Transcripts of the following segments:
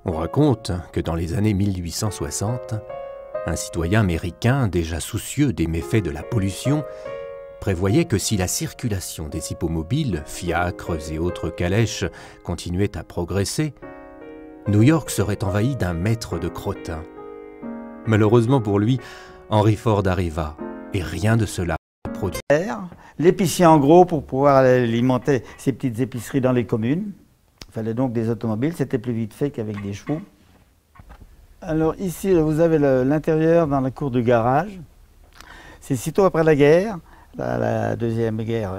On raconte que dans les années 1860, un citoyen américain, déjà soucieux des méfaits de la pollution, prévoyait que si la circulation des hippomobiles, fiacres et autres calèches continuait à progresser, New York serait envahie d'un maître de crottin. Malheureusement pour lui, Henry Ford arriva, et rien de cela n'a produit. L'épicier en gros pour pouvoir alimenter ses petites épiceries dans les communes. Il fallait donc des automobiles, c'était plus vite fait qu'avec des chevaux. Alors ici, vous avez l'intérieur dans la cour du garage. C'est sitôt après la guerre, la deuxième guerre.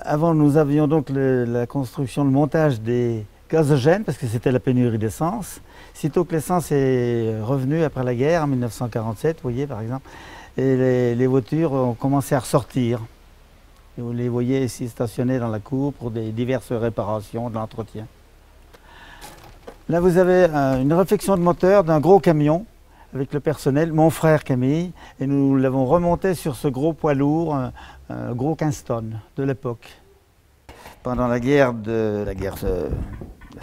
Avant, nous avions donc la construction, le montage des gazogènes, parce que c'était la pénurie d'essence. Sitôt que l'essence est revenue après la guerre, en 1947, vous voyez par exemple, et les voitures ont commencé à ressortir. Et vous les voyez ici stationnées dans la cour pour des diverses réparations, de l'entretien. Là, vous avez une réflexion de moteur d'un gros camion avec le personnel, mon frère Camille, et nous l'avons remonté sur ce gros poids lourd, un gros 15 tonnes de l'époque. Pendant la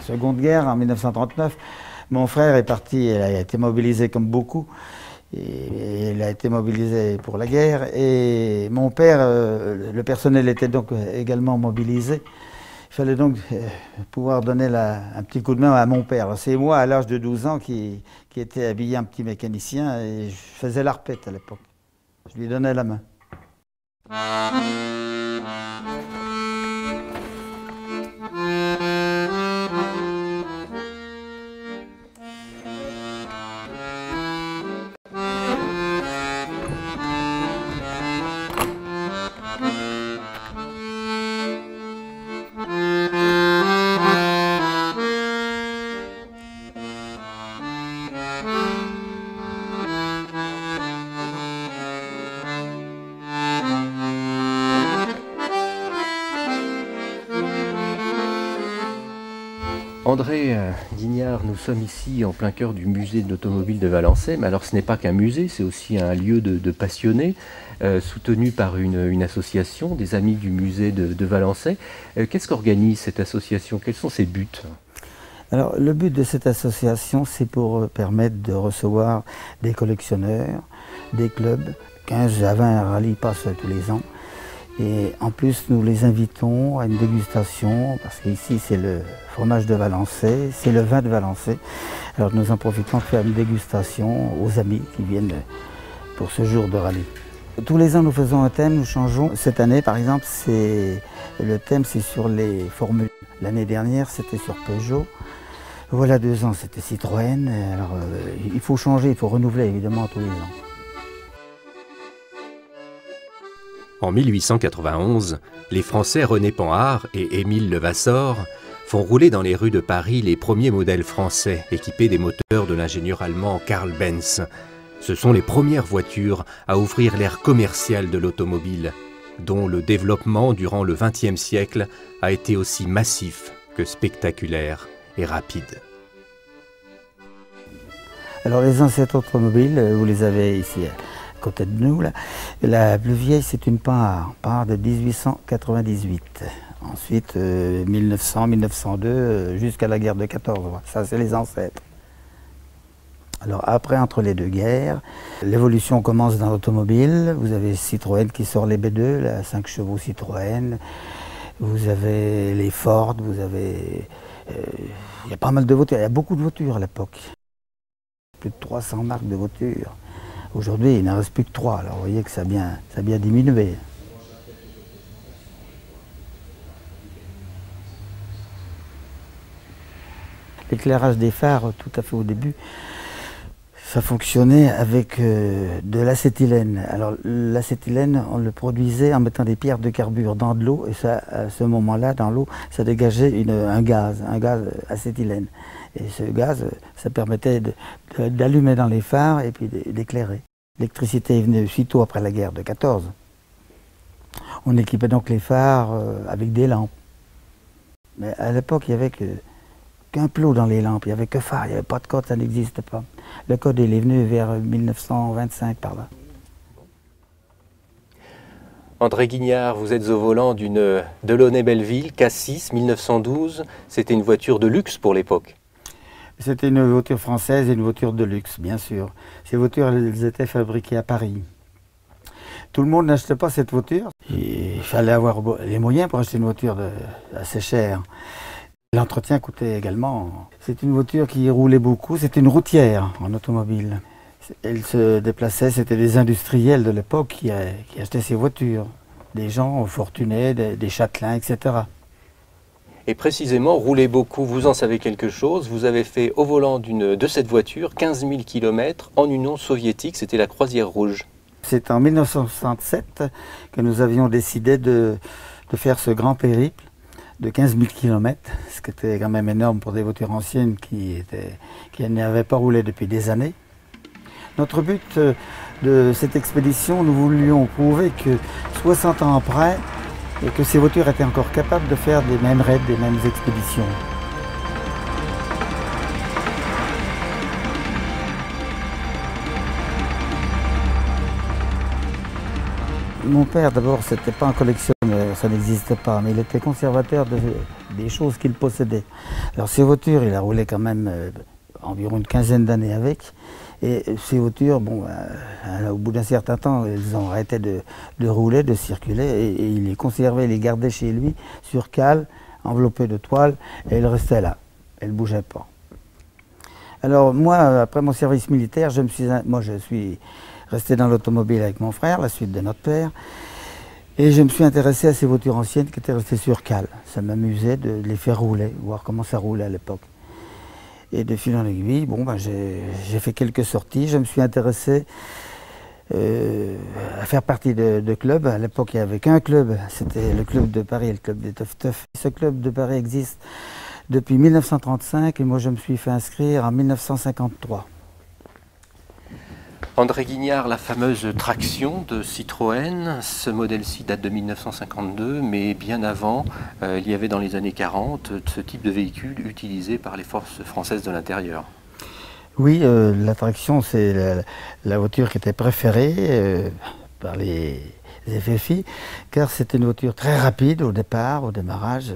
Seconde Guerre, en 1939, mon frère est parti, il a été mobilisé comme beaucoup, et il a été mobilisé pour la guerre, et mon père, le personnel était donc également mobilisé. Il fallait donc pouvoir donner un petit coup de main à mon père. C'est moi, à l'âge de 12 ans, qui était habillé un petit mécanicien, et je faisais l'arpette à l'époque. Je lui donnais la main. André Guignard, nous sommes ici en plein cœur du musée de l'automobile de Valençay, mais alors ce n'est pas qu'un musée, c'est aussi un lieu de passionnés, soutenu par une association, des amis du musée de Valençay. Qu'est-ce qu'organise cette association? Quels sont ses buts? Alors, le but de cette association, c'est pour permettre de recevoir des collectionneurs, des clubs. 15 à 20 rallyes passent tous les ans. Et en plus, nous les invitons à une dégustation, parce qu'ici, c'est le fromage de Valençay, c'est le vin de Valençay. Alors, nous en profitons pour faire une dégustation aux amis qui viennent pour ce jour de rallye. Tous les ans, nous faisons un thème, nous changeons. Cette année, par exemple, le thème, c'est sur les formules. L'année dernière, c'était sur Peugeot. Voilà 2 ans, c'était Citroën. Alors, il faut changer, il faut renouveler, évidemment, tous les ans. En 1891, les Français René Panhard et Émile Levasseur font rouler dans les rues de Paris les premiers modèles français équipés des moteurs de l'ingénieur allemand Karl Benz. Ce sont les premières voitures à ouvrir l'ère commerciale de l'automobile, dont le développement durant le XXe siècle a été aussi massif que spectaculaire et rapide. Alors les ancêtres automobiles, vous les avez ici à côté de nous. Là. La plus vieille, c'est une Panhard de 1898. Ensuite, 1900, 1902, jusqu'à la guerre de 14. Ça, c'est les ancêtres. Alors après, entre les deux guerres, l'évolution commence dans l'automobile. Vous avez Citroën qui sort les B2, la 5 chevaux Citroën. Vous avez les Ford, vous avez... il y a pas mal de voitures, il y a beaucoup de voitures à l'époque. Plus de 300 marques de voitures. Aujourd'hui, il n'en reste plus que 3, alors vous voyez que ça a bien diminué. L'éclairage des phares, tout à fait au début, ça fonctionnait avec de l'acétylène. Alors l'acétylène, on le produisait en mettant des pierres de carbure dans de l'eau, et ça, à ce moment-là, dans l'eau, ça dégageait un gaz acétylène. Et ce gaz, ça permettait d'allumer dans les phares et puis d'éclairer. L'électricité est venue aussitôt après la guerre de 14. On équipait donc les phares avec des lampes. Mais à l'époque, il n'y avait qu'un plot dans les lampes, il n'y avait que phare, il n'y avait pas de code, ça n'existe pas. Le code, il est venu vers 1925 par là. André Guignard, vous êtes au volant d'une Delaunay Belleville K6 1912. C'était une voiture de luxe pour l'époque. C'était une voiture française et une voiture de luxe, bien sûr. Ces voitures, elles étaient fabriquées à Paris. Tout le monde n'achetait pas cette voiture. Il fallait avoir les moyens pour acheter une voiture assez chère. L'entretien coûtait également. C'est une voiture qui roulait beaucoup. C'était une routière en automobile. Elle se déplaçait, c'était des industriels de l'époque qui achetaient ces voitures. Des gens fortunés, des châtelains, etc. Et précisément, rouler beaucoup, vous en savez quelque chose. Vous avez fait au volant de cette voiture 15 000 km en Union soviétique, c'était la Croisière rouge. C'est en 1967 que nous avions décidé de faire ce grand périple de 15 000 km, ce qui était quand même énorme pour des voitures anciennes qui n'avaient pas roulé depuis des années. Notre but de cette expédition, nous voulions prouver que 60 ans après, et que ces voitures étaient encore capables de faire des mêmes raids, des mêmes expéditions. Mon père, d'abord, c'était pas un collectionneur, ça n'existait pas, mais il était conservateur des choses qu'il possédait. Alors ces voitures, il a roulé quand même environ une quinzaine d'années avec. Et ces voitures, bon, au bout d'un certain temps, elles ont arrêté de rouler, de circuler, et il les conservait, il les gardait chez lui, sur cale, enveloppées de toile, et elles restaient là, elles ne bougeaient pas. Alors moi, après mon service militaire, je suis resté dans l'automobile avec mon frère, la suite de notre père, et je me suis intéressé à ces voitures anciennes qui étaient restées sur cale. Ça m'amusait de les faire rouler, voir comment ça roulait à l'époque. Et de fil en aiguille, bon, j'ai fait quelques sorties. Je me suis intéressé à faire partie de clubs. À l'époque, il n'y avait qu'un club, c'était le club de Paris, le club des Teuf-Teuf. Ce club de Paris existe depuis 1935 et moi je me suis fait inscrire en 1953. André Guignard, la fameuse traction de Citroën, ce modèle-ci date de 1952, mais bien avant, il y avait dans les années 40 ce type de véhicule utilisé par les forces françaises de l'intérieur. Oui, la traction, c'est la voiture qui était préférée par les FFI, car c'était une voiture très rapide au départ, au démarrage.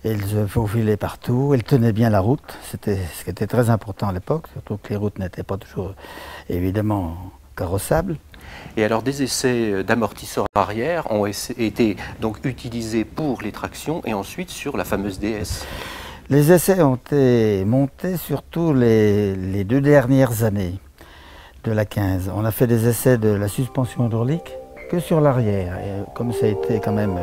Elle se faufilait partout, elle tenait bien la route, c'était ce qui était très important à l'époque, surtout que les routes n'étaient pas toujours évidemment carrossables. Et alors des essais d'amortisseurs arrière ont été donc utilisés pour les tractions et ensuite sur la fameuse DS. Les essais ont été montés surtout les 2 dernières années de la 15. On a fait des essais de la suspension hydraulique que sur l'arrière, et comme ça a été quand même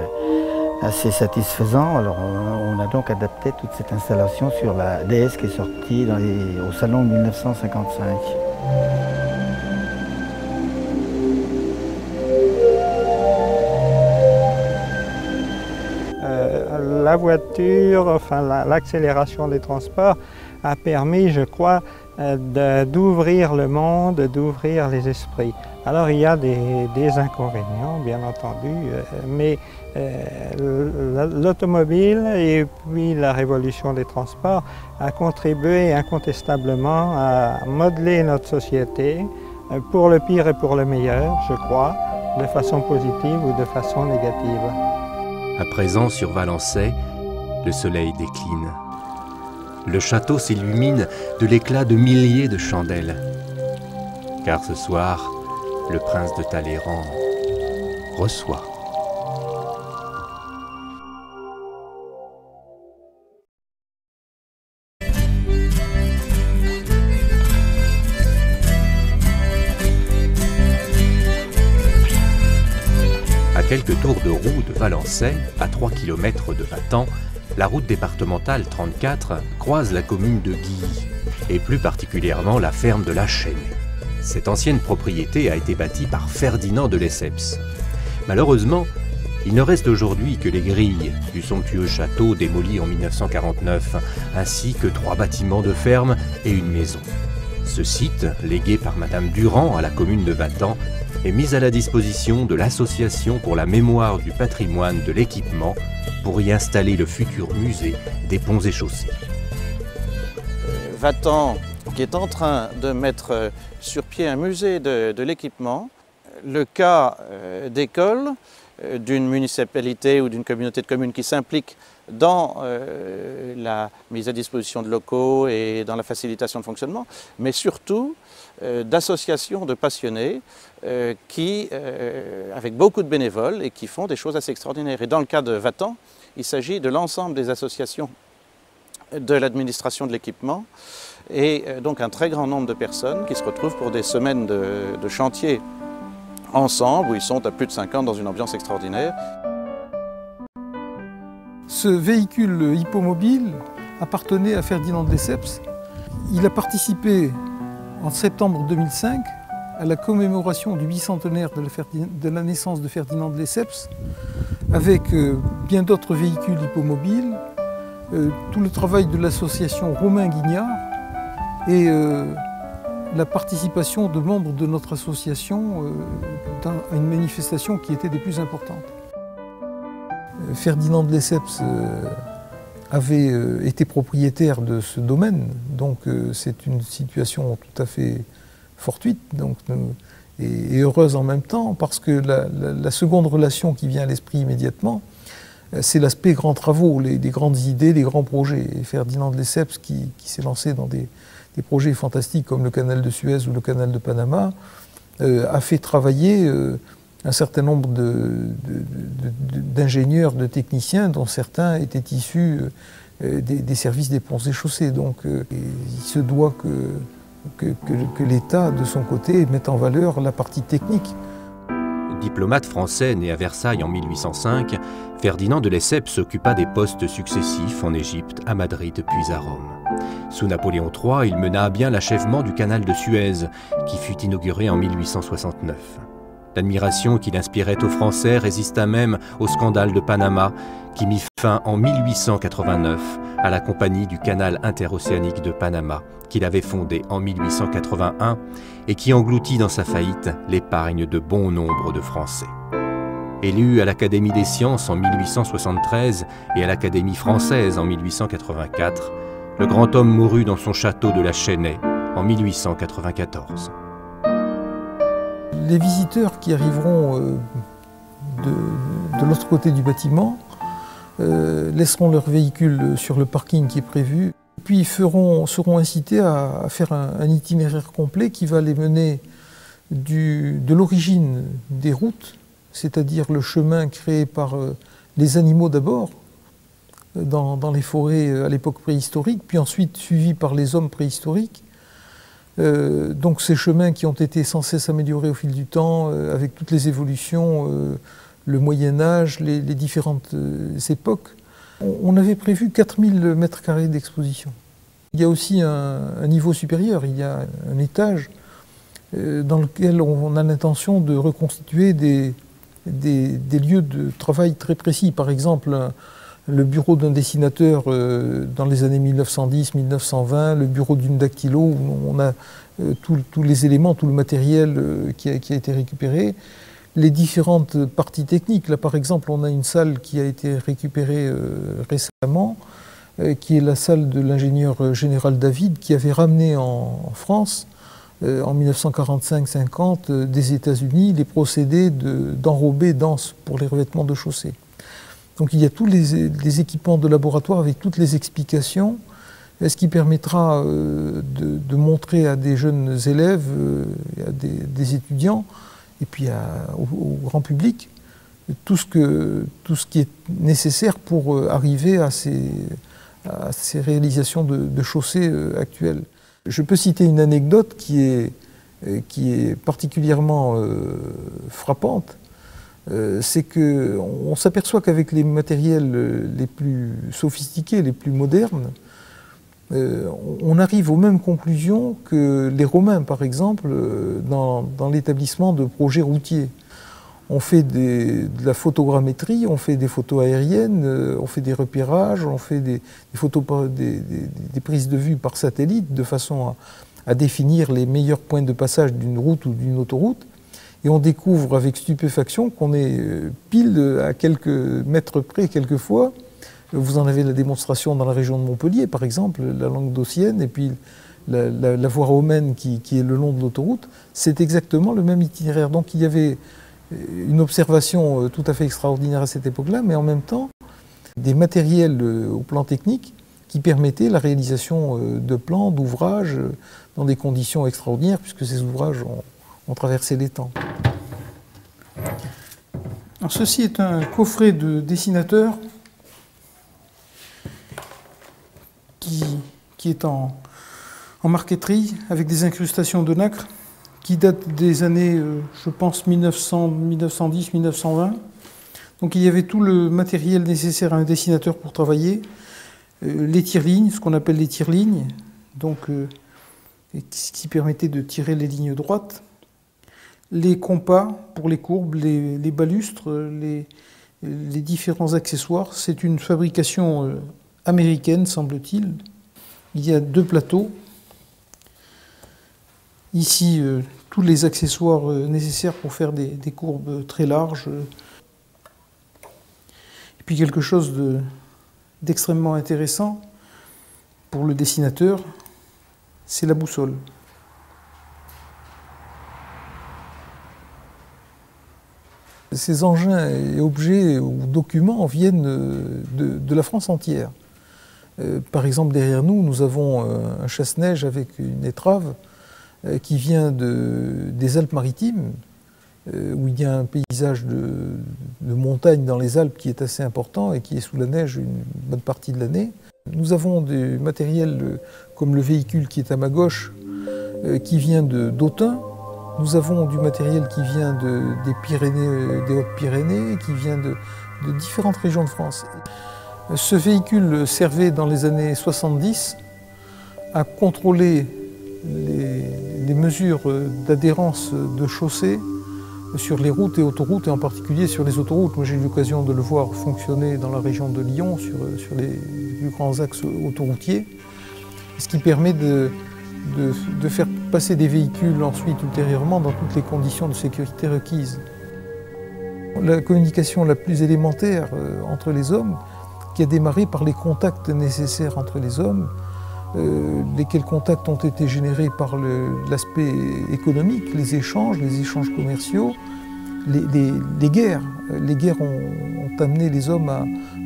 assez satisfaisant, alors on a donc adapté toute cette installation sur la DS qui est sortie au salon de 1955. La voiture, enfin l'accélération des transports a permis, je crois, d'ouvrir le monde, d'ouvrir les esprits. Alors il y a des inconvénients, bien entendu, mais l'automobile et puis la révolution des transports a contribué incontestablement à modeler notre société pour le pire et pour le meilleur, je crois, de façon positive ou de façon négative. À présent, sur Valençay, le soleil décline. Le château s'illumine de l'éclat de milliers de chandelles. Car ce soir, le prince de Talleyrand reçoit. À quelques tours de roue de Valençay, à 3 km de Vatan, la route départementale 34 croise la commune de Guilly, et plus particulièrement la ferme de la Chêne. Cette ancienne propriété a été bâtie par Ferdinand de Lesseps. Malheureusement, il ne reste aujourd'hui que les grilles du somptueux château démoli en 1949, ainsi que 3 bâtiments de ferme et une maison. Ce site, légué par Madame Durand à la commune de Vatan, est mis à la disposition de l'Association pour la mémoire du patrimoine de l'équipement pour y installer le futur musée des ponts et chaussées. Vatan, qui est en train de mettre sur pied un musée de l'équipement. Le cas d'école d'une municipalité ou d'une communauté de communes qui s'implique dans la mise à disposition de locaux et dans la facilitation de fonctionnement, mais surtout d'associations de passionnés qui, avec beaucoup de bénévoles et qui font des choses assez extraordinaires. Et dans le cas de Vatan, il s'agit de l'ensemble des associations de l'administration de l'équipement et donc un très grand nombre de personnes qui se retrouvent pour des semaines de chantier ensemble, où ils sont à plus de 50 dans une ambiance extraordinaire. Ce véhicule hippomobile appartenait à Ferdinand de Lesseps. Il a participé en septembre 2005 à la commémoration du bicentenaire de la naissance de Ferdinand de Lesseps avec bien d'autres véhicules hippomobiles, tout le travail de l'association Romain Guignard et la participation de membres de notre association à une manifestation qui était des plus importantes. Ferdinand de Lesseps avait été propriétaire de ce domaine, donc c'est une situation tout à fait fortuite donc, et heureuse en même temps, parce que la seconde relation qui vient à l'esprit immédiatement, c'est l'aspect grands travaux, les grandes idées, les grands projets. Et Ferdinand de Lesseps, qui s'est lancé dans des projets fantastiques comme le canal de Suez ou le canal de Panama, a fait travailler un certain nombre d'ingénieurs, de techniciens, dont certains étaient issus des services des ponts et chaussées. Donc il se doit que l'État, de son côté, mette en valeur la partie technique. Diplomate français né à Versailles en 1805, Ferdinand de Lesseps s'occupa des postes successifs en Égypte, à Madrid puis à Rome. Sous Napoléon III, il mena à bien l'achèvement du canal de Suez, qui fut inauguré en 1869. L'admiration qu'il inspirait aux Français résista même au scandale de Panama, qui mit fin en 1889 à la Compagnie du canal interocéanique de Panama, qu'il avait fondée en 1881 et qui engloutit dans sa faillite l'épargne de bon nombre de Français. Élu à l'Académie des sciences en 1873 et à l'Académie française en 1884, le grand homme mourut dans son château de la Chênaie en 1894. Les visiteurs qui arriveront de l'autre côté du bâtiment laisseront leur véhicule sur le parking qui est prévu, puis seront incités à faire un itinéraire complet qui va les mener de l'origine des routes, c'est-à-dire le chemin créé par les animaux d'abord, dans les forêts à l'époque préhistorique, puis ensuite suivi par les hommes préhistoriques. Donc ces chemins qui ont été sans cesse améliorés au fil du temps, avec toutes les évolutions, le Moyen-Âge, les différentes époques. On avait prévu 4000 mètres carrés d'exposition. Il y a aussi un niveau supérieur, il y a un étage dans lequel on a l'intention de reconstituer des lieux de travail très précis. Par exemple, le bureau d'un dessinateur dans les années 1910-1920, le bureau d'une dactylo, où on a tous les éléments, tout le matériel qui a été récupéré, les différentes parties techniques. Là, par exemple, on a une salle qui a été récupérée récemment, qui est la salle de l'ingénieur général David, qui avait ramené en France, en 1945-50, des États-Unis, les procédés d'enrobés denses pour les revêtements de chaussée. Donc il y a tous les équipements de laboratoire avec toutes les explications, ce qui permettra de montrer à des jeunes élèves, à des étudiants, et puis au grand public, tout ce qui est nécessaire pour arriver à ces réalisations de chaussées actuelles. Je peux citer une anecdote qui est particulièrement frappante. C'est qu'on s'aperçoit qu'avec les matériels les plus sophistiqués, les plus modernes, on arrive aux mêmes conclusions que les Romains, par exemple, dans l'établissement de projets routiers. On fait de la photogrammétrie, on fait des photos aériennes, on fait des repérages, on fait des prises de vue par satellite de façon à définir les meilleurs points de passage d'une route ou d'une autoroute. Et on découvre avec stupéfaction qu'on est pile à quelques mètres près quelquefois. Vous en avez la démonstration dans la région de Montpellier, par exemple, la Languedocienne, et puis la voie romaine qui est le long de l'autoroute. C'est exactement le même itinéraire. Donc il y avait une observation tout à fait extraordinaire à cette époque-là, mais en même temps des matériels au plan technique qui permettaient la réalisation de plans, d'ouvrages, dans des conditions extraordinaires, puisque ces ouvrages ont traversé les temps. Alors, ceci est un coffret de dessinateur qui est en marqueterie, avec des incrustations de nacre, qui date des années, je pense, 1910-1920. Donc il y avait tout le matériel nécessaire à un dessinateur pour travailler. Les tire-lignes, ce qu'on appelle les tire-lignes, donc ce qui permettait de tirer les lignes droites. Les compas pour les courbes, les balustres, les différents accessoires. C'est une fabrication américaine, semble-t-il. Il y a 2 plateaux. Ici, tous les accessoires nécessaires pour faire des courbes très larges. Et puis quelque chose d'extrêmement intéressant pour le dessinateur, c'est la boussole. Ces engins et objets ou documents viennent de la France entière. Par exemple, derrière nous, nous avons un chasse-neige avec une étrave qui vient des Alpes-Maritimes, où il y a un paysage de montagne dans les Alpes qui est assez important et qui est sous la neige une bonne partie de l'année. Nous avons des matériels comme le véhicule qui est à ma gauche, qui vient d'Autun. Nous avons du matériel qui vient des Pyrénées, des Hautes-Pyrénées, qui vient de différentes régions de France. Ce véhicule servait dans les années 70 à contrôler les mesures d'adhérence de chaussées sur les routes et autoroutes, et en particulier sur les autoroutes. Moi, j'ai eu l'occasion de le voir fonctionner dans la région de Lyon, sur les plus grands axes autoroutiers, ce qui permet de faire passer des véhicules ensuite, ultérieurement, dans toutes les conditions de sécurité requises. La communication la plus élémentaire entre les hommes, qui a démarré par les contacts nécessaires entre les hommes, lesquels contacts ont été générés par l'aspect économique, les échanges commerciaux, les guerres. Les guerres ont amené les hommes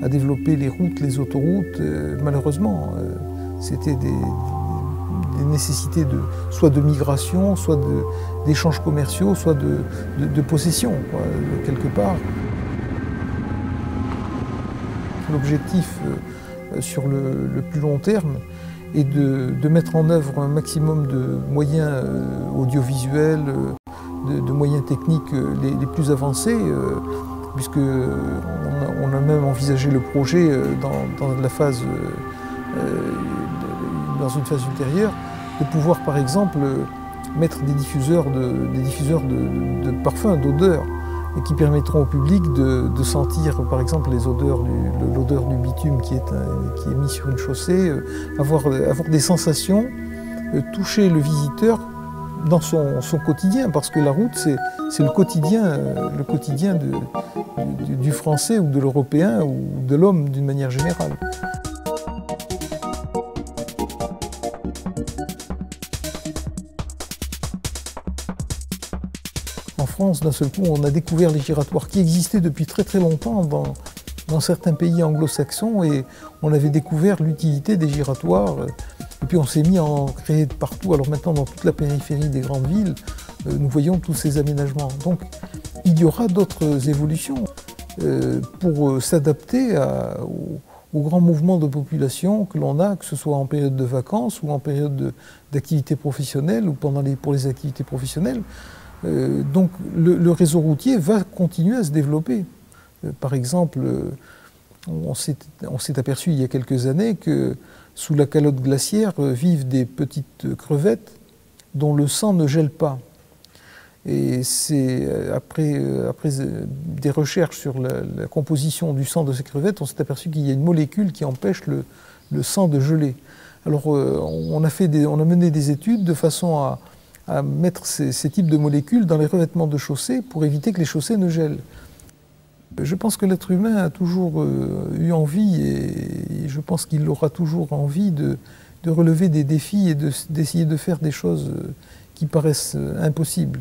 à développer les routes, les autoroutes. Malheureusement, c'était des nécessités soit de migration, soit d'échanges commerciaux, soit de possession, quoi, quelque part. L'objectif sur le plus long terme est de mettre en œuvre un maximum de moyens audiovisuels, de moyens techniques les plus avancés, puisqu'on a même envisagé le projet dans une phase ultérieure, de pouvoir par exemple mettre des diffuseurs de parfums, d'odeurs, et qui permettront au public de sentir par exemple les odeurs, l'odeur du bitume qui est mis sur une chaussée, avoir des sensations, toucher le visiteur dans son quotidien, parce que la route c'est le quotidien du Français ou de l'Européen ou de l'homme d'une manière générale. En France, d'un seul coup, on a découvert les giratoires qui existaient depuis très très longtemps dans certains pays anglo-saxons, et on avait découvert l'utilité des giratoires. Et puis on s'est mis à en créer partout. Alors maintenant, dans toute la périphérie des grandes villes, nous voyons tous ces aménagements. Donc il y aura d'autres évolutions pour s'adapter aux grands mouvements de population que l'on a, que ce soit en période de vacances ou en période d'activité professionnelle ou pour les activités professionnelles. Donc le réseau routier va continuer à se développer. Par exemple, on s'est aperçu il y a quelques années que sous la calotte glaciaire vivent des petites crevettes dont le sang ne gèle pas. Et c'est après des recherches sur la composition du sang de ces crevettes, on s'est aperçu qu'il y a une molécule qui empêche le sang de geler. Alors on a mené des études de façon à mettre ces types de molécules dans les revêtements de chaussées pour éviter que les chaussées ne gèlent. Je pense que l'être humain a toujours eu envie, et je pense qu'il aura toujours envie de relever des défis et d'essayer de faire des choses qui paraissent impossibles.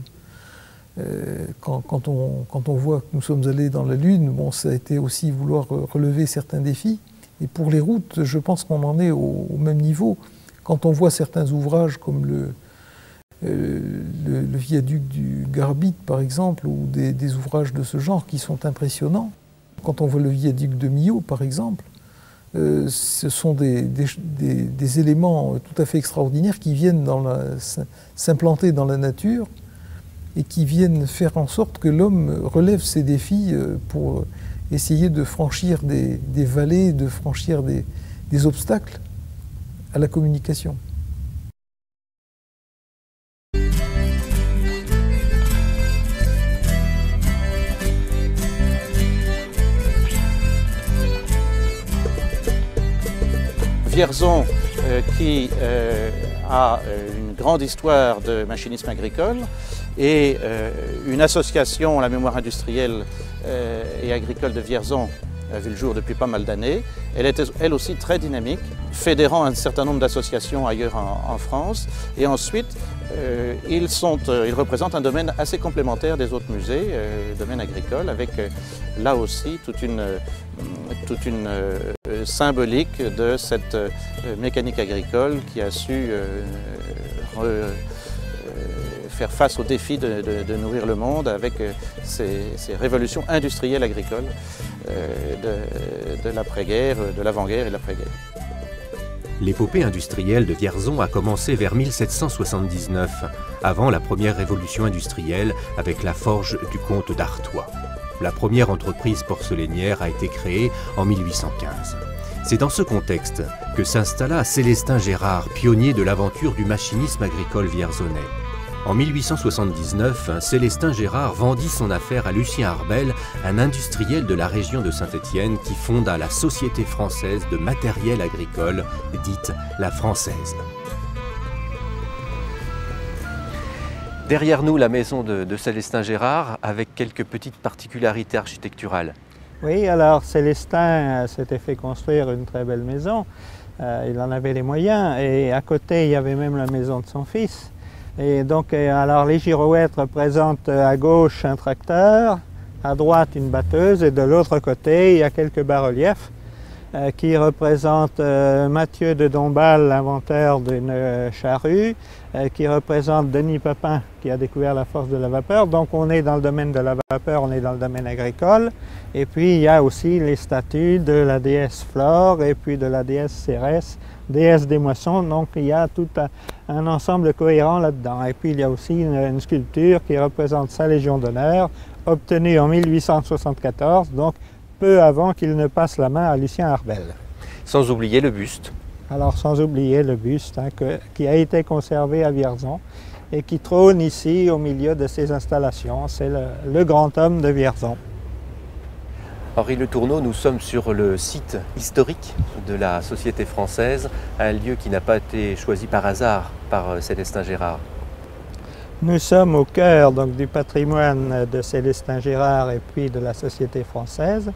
Quand on voit que nous sommes allés dans la Lune, bon, ça a été aussi vouloir relever certains défis. Et pour les routes, je pense qu'on en est au même niveau. Quand on voit certains ouvrages comme le viaduc du Garbit, par exemple, ou des ouvrages de ce genre qui sont impressionnants. Quand on voit le viaduc de Millau, par exemple, ce sont des éléments tout à fait extraordinaires qui viennent s'implanter dans la nature et qui viennent faire en sorte que l'homme relève ses défis pour essayer de franchir des vallées, de franchir des obstacles à la communication. Vierzon, qui a une grande histoire de machinisme agricole et une association, la mémoire industrielle et agricole de Vierzon, a vu le jour depuis pas mal d'années. Elle était elle aussi très dynamique, fédérant un certain nombre d'associations ailleurs en France. Et ensuite, ils représentent un domaine assez complémentaire des autres musées, le domaine agricole, avec là aussi toute une symbolique de cette mécanique agricole qui a su faire face au défi de nourrir le monde avec ces révolutions industrielles agricoles de l'après-guerre, de l'avant-guerre et de l'après-guerre. L'épopée industrielle de Vierzon a commencé vers 1779, avant la première révolution industrielle avec la forge du comte d'Artois. La première entreprise porcelainière a été créée en 1815. C'est dans ce contexte que s'installa Célestin Gérard, pionnier de l'aventure du machinisme agricole vierzonais. En 1879, Célestin Gérard vendit son affaire à Lucien Arbel, un industriel de la région de Saint-Étienne qui fonda la Société française de matériel agricole, dite la Française. Derrière nous, la maison de Célestin Gérard, avec quelques petites particularités architecturales. Oui, alors Célestin s'était fait construire une très belle maison. Il en avait les moyens et à côté, il y avait même la maison de son fils. Et donc, alors les girouettes représentent à gauche un tracteur, à droite une batteuse et de l'autre côté, il y a quelques bas-reliefs qui représentent Mathieu de Dombasle, l'inventeur d'une charrue, qui représente Denis Papin, qui a découvert la force de la vapeur. Donc on est dans le domaine de la vapeur, on est dans le domaine agricole. Et puis il y a aussi les statues de la déesse Flore et puis de la déesse Cérès, déesse des moissons. Donc il y a tout un ensemble cohérent là-dedans. Et puis il y a aussi une sculpture qui représente sa Légion d'honneur, obtenue en 1874, donc peu avant qu'il ne passe la main à Lucien Arbel. Sans oublier le buste. Alors sans oublier le buste qui a été conservé à Vierzon et qui trône ici au milieu de ces installations. C'est le grand homme de Vierzon. Henri Le Tourneau, nous sommes sur le site historique de la Société française, un lieu qui n'a pas été choisi par hasard par Célestin Gérard. Nous sommes au cœur donc, du patrimoine de Célestin Gérard et puis de la Société française.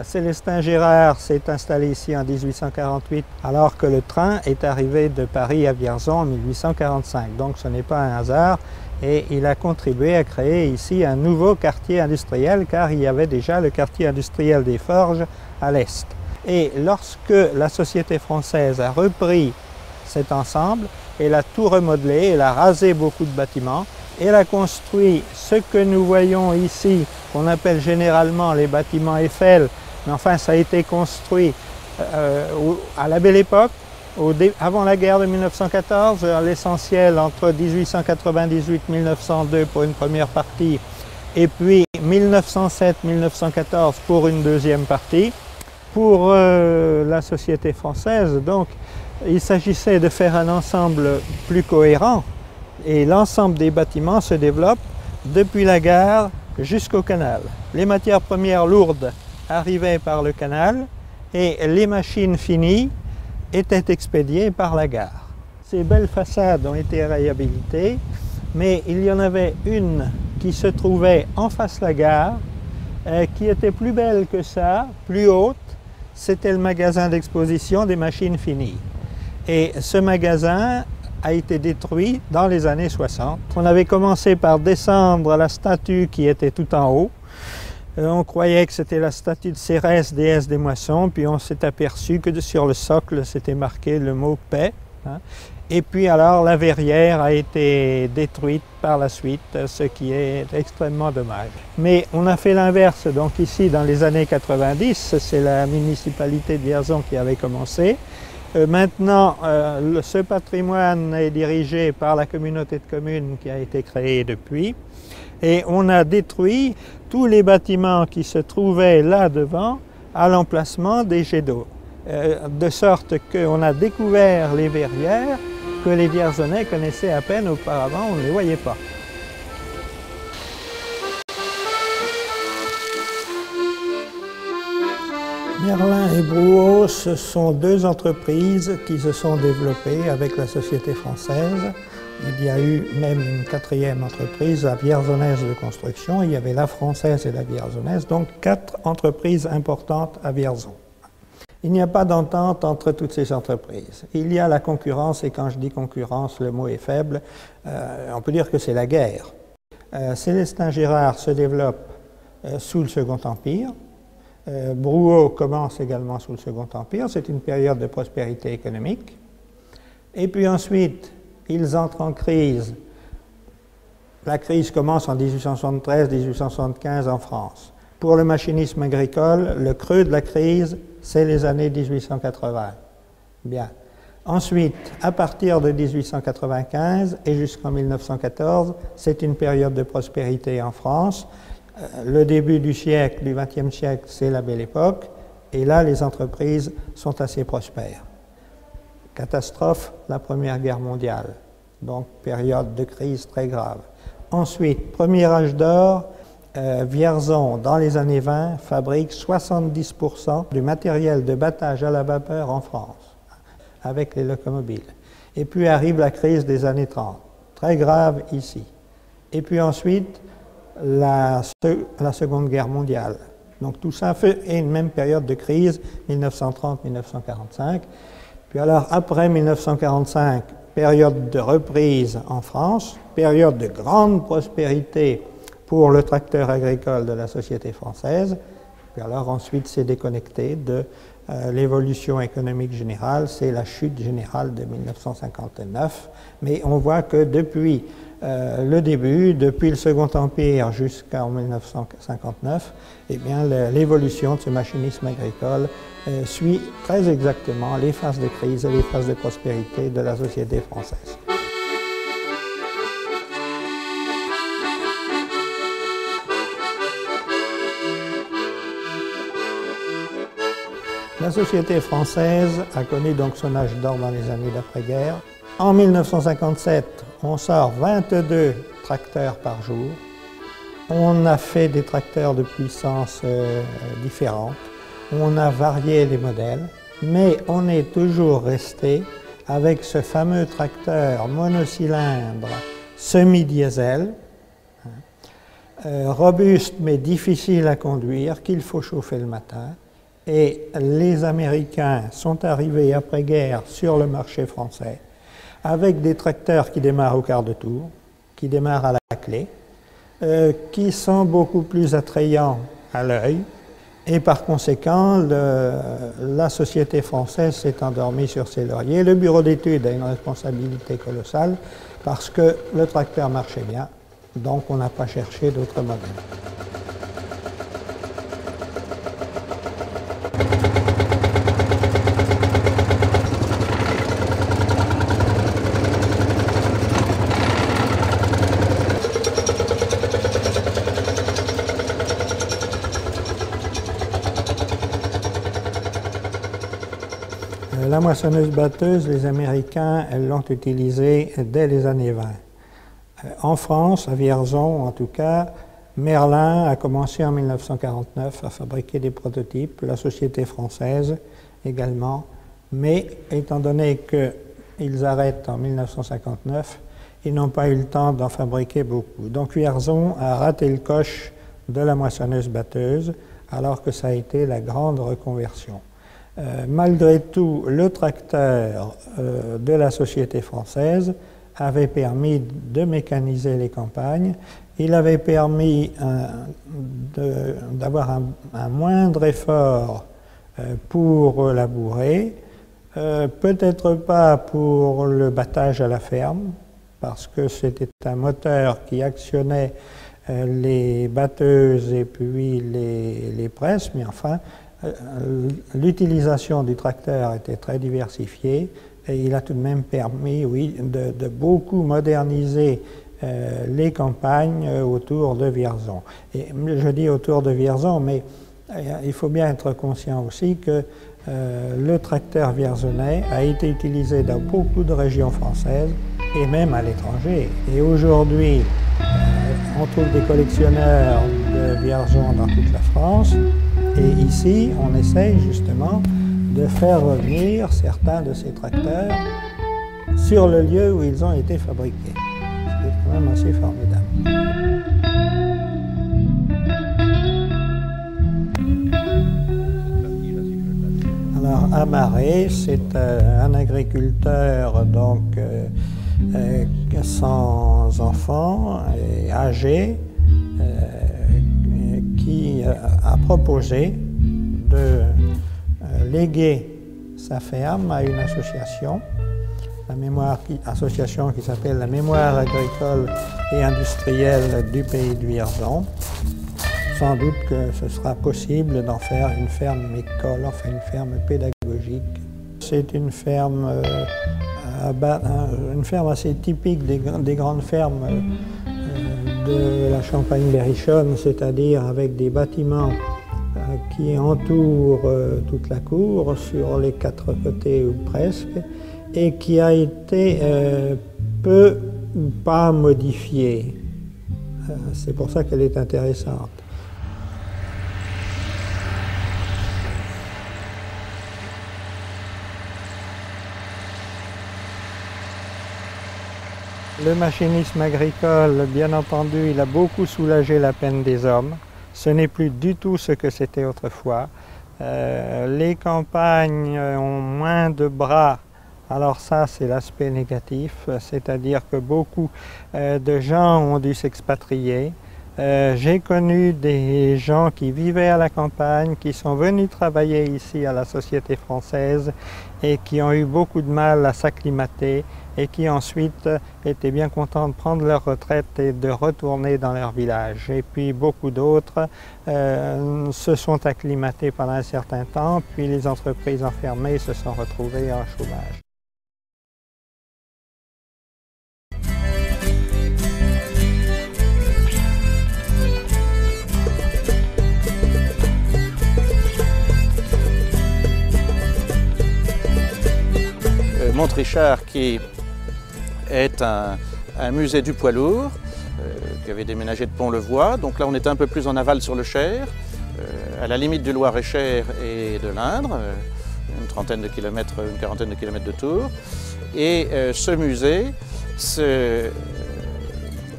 Célestin Gérard s'est installé ici en 1848 alors que le train est arrivé de Paris à Vierzon en 1845. Donc ce n'est pas un hasard et il a contribué à créer ici un nouveau quartier industriel car il y avait déjà le quartier industriel des Forges à l'est. Et lorsque la Société française a repris cet ensemble, elle a tout remodelé, elle a rasé beaucoup de bâtiments, elle a construit ce que nous voyons ici, qu'on appelle généralement les bâtiments Eiffel, mais enfin ça a été construit à la Belle Époque, avant la guerre de 1914, l'essentiel entre 1898-1902 pour une première partie, et puis 1907-1914 pour une deuxième partie. Pour la Société française, donc, il s'agissait de faire un ensemble plus cohérent et l'ensemble des bâtiments se développe depuis la gare jusqu'au canal. Les matières premières lourdes arrivaient par le canal et les machines finies étaient expédiées par la gare. Ces belles façades ont été réhabilitées, mais il y en avait une qui se trouvait en face de la gare, qui était plus belle que ça, plus haute. C'était le magasin d'exposition des machines finies. Et ce magasin a été détruit dans les années 60. On avait commencé par descendre la statue qui était tout en haut. On croyait que c'était la statue de Cérès, déesse des moissons, puis on s'est aperçu que sur le socle, c'était marqué le mot « paix ». Et puis alors, la verrière a été détruite par la suite, ce qui est extrêmement dommage. Mais on a fait l'inverse, donc ici, dans les années 90, c'est la municipalité de Vierzon qui avait commencé. Maintenant, ce patrimoine est dirigé par la communauté de communes qui a été créée depuis. Et on a détruit tous les bâtiments qui se trouvaient là devant à l'emplacement des jets d'eau. De sorte qu'on a découvert les verrières que les Vierzonais connaissaient à peine auparavant, on ne les voyait pas. Merlin et Brouhaud, ce sont deux entreprises qui se sont développées avec la société française. Il y a eu même une quatrième entreprise, la Vierzonnaise de construction. Il y avait la française et la Vierzonnaise, donc 4 entreprises importantes à Vierzon. Il n'y a pas d'entente entre toutes ces entreprises. Il y a la concurrence, et quand je dis concurrence, le mot est faible. On peut dire que c'est la guerre. Célestin Girard se développe sous le Second Empire. Brouhaud commence également sous le Second Empire. C'est une période de prospérité économique. Et puis ensuite, ils entrent en crise. La crise commence en 1873-1875 en France. Pour le machinisme agricole, le creux de la crise, c'est les années 1880. Bien. Ensuite, à partir de 1895 et jusqu'en 1914, c'est une période de prospérité en France. Le début du siècle, du XXe siècle, c'est la Belle Époque. Et là, les entreprises sont assez prospères. Catastrophe, la Première Guerre mondiale. Donc, période de crise très grave. Ensuite, premier âge d'or, Vierzon, dans les années 20, fabrique 70% du matériel de battage à la vapeur en France, avec les locomobiles. Et puis arrive la crise des années 30, très grave ici. Et puis ensuite, la Seconde Guerre mondiale. Donc tout ça fait une même période de crise, 1930-1945. Puis alors, après 1945, période de reprise en France, période de grande prospérité pour le tracteur agricole de la société française. Puis alors ensuite, c'est déconnecté de l'évolution économique générale, c'est la chute générale de 1959. Mais on voit que depuis le début, depuis le Second Empire jusqu'en 1959, eh bien, l'évolution de ce machinisme agricole suit très exactement les phases de crise et les phases de prospérité de la société française. La société française a connu donc son âge d'or dans les années d'après-guerre. En 1957, on sort 22 tracteurs par jour. On a fait des tracteurs de puissance différentes. On a varié les modèles, mais on est toujours resté avec ce fameux tracteur monocylindre semi-diesel, robuste mais difficile à conduire, qu'il faut chauffer le matin. Et les Américains sont arrivés après-guerre sur le marché français avec des tracteurs qui démarrent au quart de tour, qui démarrent à la clé, qui sont beaucoup plus attrayants à l'œil. Et par conséquent, la société française s'est endormie sur ses lauriers. Le bureau d'études a une responsabilité colossale parce que le tracteur marchait bien, donc on n'a pas cherché d'autres modèles. La moissonneuse-batteuse, les Américains l'ont utilisée dès les années 20. En France, à Vierzon en tout cas, Merlin a commencé en 1949 à fabriquer des prototypes, la société française également, mais étant donné qu'ils arrêtent en 1959, ils n'ont pas eu le temps d'en fabriquer beaucoup. Donc Vierzon a raté le coche de la moissonneuse-batteuse, alors que ça a été la grande reconversion. Malgré tout, le tracteur de la société française avait permis de mécaniser les campagnes. Il avait permis d'avoir un moindre effort pour labourer, peut-être pas pour le battage à la ferme, parce que c'était un moteur qui actionnait les batteuses et puis les presses, mais enfin, l'utilisation du tracteur était très diversifiée et il a tout de même permis, oui, de beaucoup moderniser les campagnes autour de Vierzon. Et je dis autour de Vierzon, mais il faut bien être conscient aussi que le tracteur vierzonais a été utilisé dans beaucoup de régions françaises et même à l'étranger. Et aujourd'hui, on trouve des collectionneurs de Vierzon dans toute la France. Et ici, on essaye justement de faire revenir certains de ces tracteurs sur le lieu où ils ont été fabriqués. C'est quand même assez formidable. Alors, Amaré, c'est un agriculteur donc sans enfants et âgé qui a proposé de léguer sa ferme à une association, association qui s'appelle la Mémoire agricole et industrielle du pays de Vierzon. Sans doute que ce sera possible d'en faire une ferme école, enfin une ferme pédagogique. C'est une ferme assez typique des grandes fermes de la Champagne-Berrichonne, c'est-à-dire avec des bâtiments qui entourent toute la cour sur les 4 côtés ou presque, et qui a été peu ou pas modifiée. C'est pour ça qu'elle est intéressante. Le machinisme agricole, bien entendu, il a beaucoup soulagé la peine des hommes. Ce n'est plus du tout ce que c'était autrefois. Les campagnes ont moins de bras. Alors ça, c'est l'aspect négatif, c'est-à-dire que beaucoup de gens ont dû s'expatrier. J'ai connu des gens qui vivaient à la campagne, qui sont venus travailler ici à la Société française et qui ont eu beaucoup de mal à s'acclimater et qui ensuite étaient bien contents de prendre leur retraite et de retourner dans leur village. Et puis beaucoup d'autres se sont acclimatés pendant un certain temps, puis les entreprises enfermées se sont retrouvées en chômage. Montrichard, qui est un musée du poids lourd, qui avait déménagé de Pont-le-Voix. Donc là, on était un peu plus en aval sur le Cher, à la limite du Loir-et-Cher et de l'Indre, une quarantaine de kilomètres de tour. Et ce musée,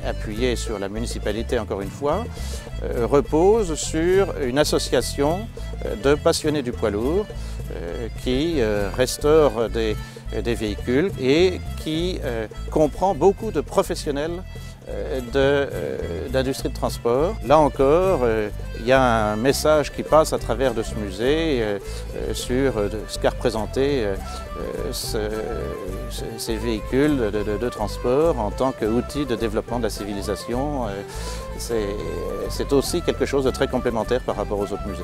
appuyé sur la municipalité encore une fois, repose sur une association de passionnés du poids lourd qui restaure des véhicules et qui comprend beaucoup de professionnels d'industrie de transport. Là encore, il y a un message qui passe à travers de ce musée sur ce qu'a représenté ces véhicules de transport en tant qu'outil de développement de la civilisation. C'est aussi quelque chose de très complémentaire par rapport aux autres musées.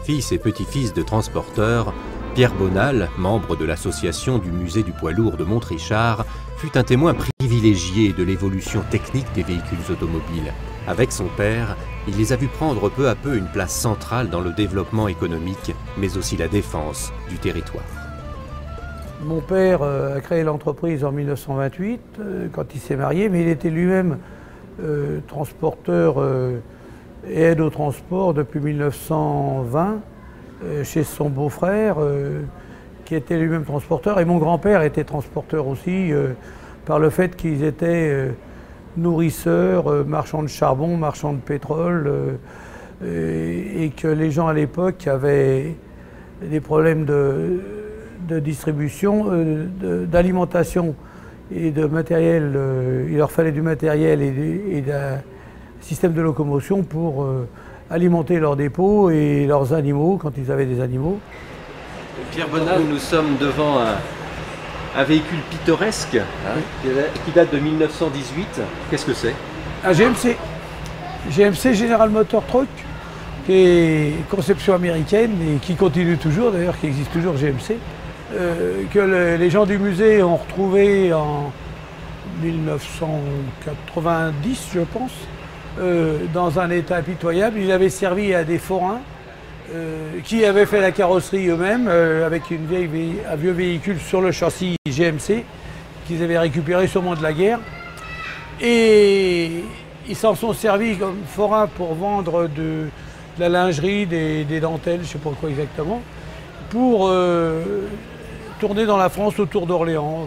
Fils et petits-fils de transporteurs, Pierre Bonal, membre de l'association du musée du poids lourd de Montrichard, fut un témoin privilégié de l'évolution technique des véhicules automobiles. Avec son père, il les a vus prendre peu à peu une place centrale dans le développement économique, mais aussi la défense du territoire. Mon père a créé l'entreprise en 1928, quand il s'est marié, mais il était lui-même transporteur et aide au transport depuis 1920, chez son beau-frère, qui était lui-même transporteur. Et mon grand-père était transporteur aussi, par le fait qu'ils étaient nourrisseurs, marchands de charbon, marchands de pétrole, et que les gens à l'époque avaient des problèmes de distribution, d'alimentation et de matériel. Il leur fallait du matériel et d'un système de locomotion pour alimenter leurs dépôts et leurs animaux quand ils avaient des animaux. Pierre Bonal, nous sommes devant un véhicule pittoresque qui date de 1918. Qu'est-ce que c'est? Un GMC. GMC General Motor Truck, qui est conception américaine et qui continue toujours, d'ailleurs, qui existe toujours GMC, que les gens du musée ont retrouvé en 1990, je pense, dans un état impitoyable. Il avait servi à des forains qui avaient fait la carrosserie eux-mêmes avec un vieux véhicule sur le châssis GMC qu'ils avaient récupéré sûrement de la guerre. Et ils s'en sont servis comme forains pour vendre de la lingerie, des dentelles, je ne sais pas quoi exactement, pour tourner dans la France autour d'Orléans.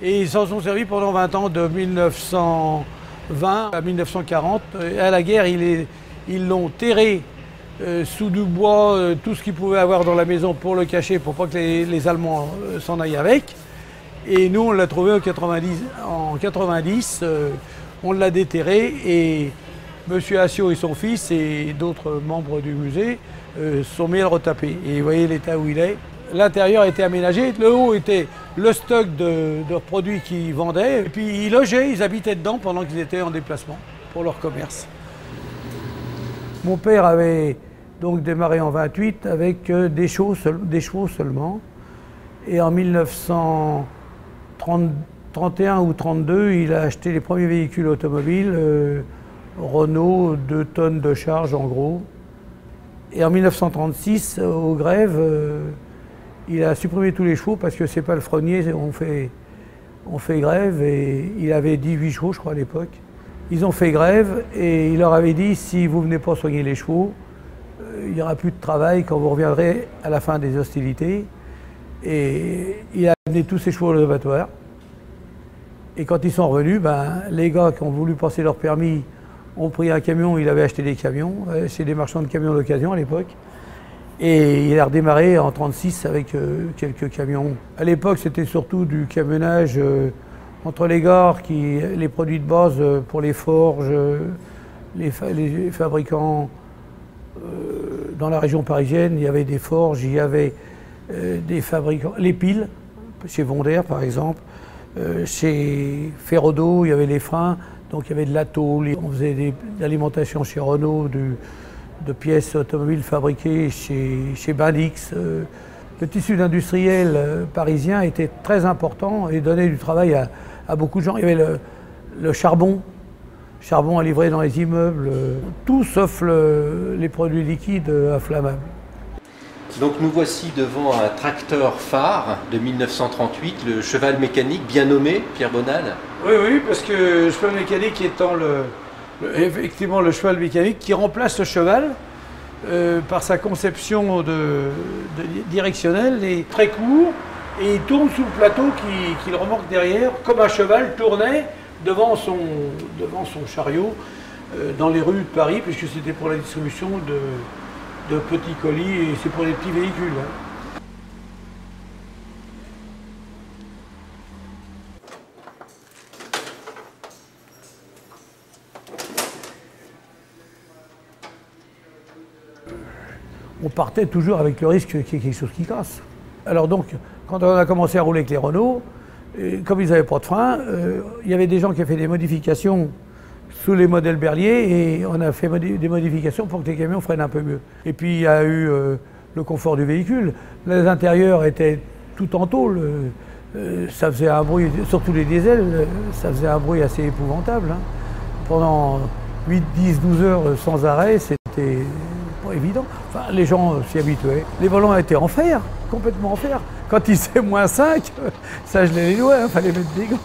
Et ils s'en sont servis pendant 20 ans, de 1920 à 1940. À la guerre, ils l'ont terré sous du bois, tout ce qu'ils pouvaient avoir dans la maison pour le cacher, pour pas que les Allemands s'en aillent avec. Et nous, on l'a trouvé en 90, on l'a déterré et M. Assio et son fils et d'autres membres du musée sont mis à le retaper. Et vous voyez l'état où il est. L'intérieur était aménagé, le haut était le stock de produits qu'ils vendaient. Et puis ils logeaient, ils habitaient dedans pendant qu'ils étaient en déplacement pour leur commerce. Mon père avait donc démarré en 28 avec des chevaux seulement. Et en 1931 ou 32, il a acheté les premiers véhicules automobiles, Renault, 2 tonnes de charge en gros. Et en 1936, aux grèves, il a supprimé tous les chevaux parce que c'est pas le palefreniers, on fait grève. Et il avait 18 chevaux, je crois, à l'époque. Ils ont fait grève et il leur avait dit, si vous ne venez pas soigner les chevaux, il n'y aura plus de travail quand vous reviendrez à la fin des hostilités. Et il a amené tous ses chevaux à l'abattoir. Et quand ils sont revenus, les gars qui ont voulu passer leur permis ont pris un camion, il avait acheté des camions, chez des marchands de camions d'occasion à l'époque. Et il a redémarré en 1936 avec quelques camions. À l'époque, c'était surtout du camionnage entre les gares, les produits de base pour les forges, les fabricants dans la région parisienne. Il y avait des forges, il y avait des fabricants, les piles, chez Vondaire par exemple. Chez Ferrodo, il y avait les freins, donc il y avait de la tôle. On faisait de l'alimentation chez Renault, de pièces automobiles fabriquées chez Bendix. Le tissu industriel parisien était très important et donnait du travail à beaucoup de gens. Il y avait le charbon à livrer dans les immeubles, tout sauf les produits liquides inflammables. Donc nous voici devant un tracteur phare de 1938, le cheval mécanique, bien nommé, Pierre Bonal. Oui, parce que le cheval mécanique étant effectivement le cheval mécanique qui remplace le cheval par sa conception directionnelle, est très court et il tourne sous le plateau qui le remorque derrière, comme un cheval tournait devant son chariot dans les rues de Paris, puisque c'était pour la distribution de petits colis et c'est pour les petits véhicules. On partait toujours avec le risque qu'il y ait quelque chose qui casse. Alors donc, quand on a commencé à rouler avec les Renault, comme ils n'avaient pas de frein, il y avait des gens qui avaient fait des modifications sous les modèles Berlier et on a fait des modifications pour que les camions freinent un peu mieux. Et puis il y a eu le confort du véhicule. Les intérieurs étaient tout en tôle. Ça faisait un bruit, surtout les diesels, ça faisait un bruit assez épouvantable. Pendant 8, 10, 12 heures sans arrêt, c'était pas évident. Enfin, les gens s'y habituaient. Les volants étaient en fer, complètement en fer. Quand il faisait -5, ça gelait les doigts, il fallait mettre des gants.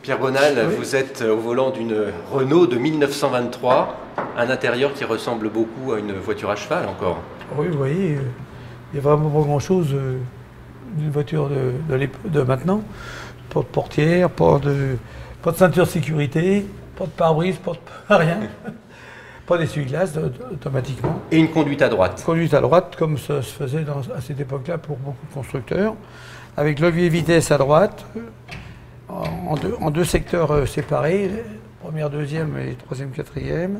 Pierre Bonal, oui. Vous êtes au volant d'une Renault de 1923, un intérieur qui ressemble beaucoup à une voiture à cheval encore. Oui, vous voyez, il n'y a vraiment pas grand-chose d'une voiture de maintenant. pas de portière, pas de ceinture de sécurité, pas de pare-brise, pas de rien. Pas d'essuie-glace automatiquement. Et une conduite à droite. Conduite à droite, comme ça se faisait à cette époque-là pour beaucoup de constructeurs, avec levier vitesse à droite, en deux secteurs séparés, première, deuxième et troisième, quatrième,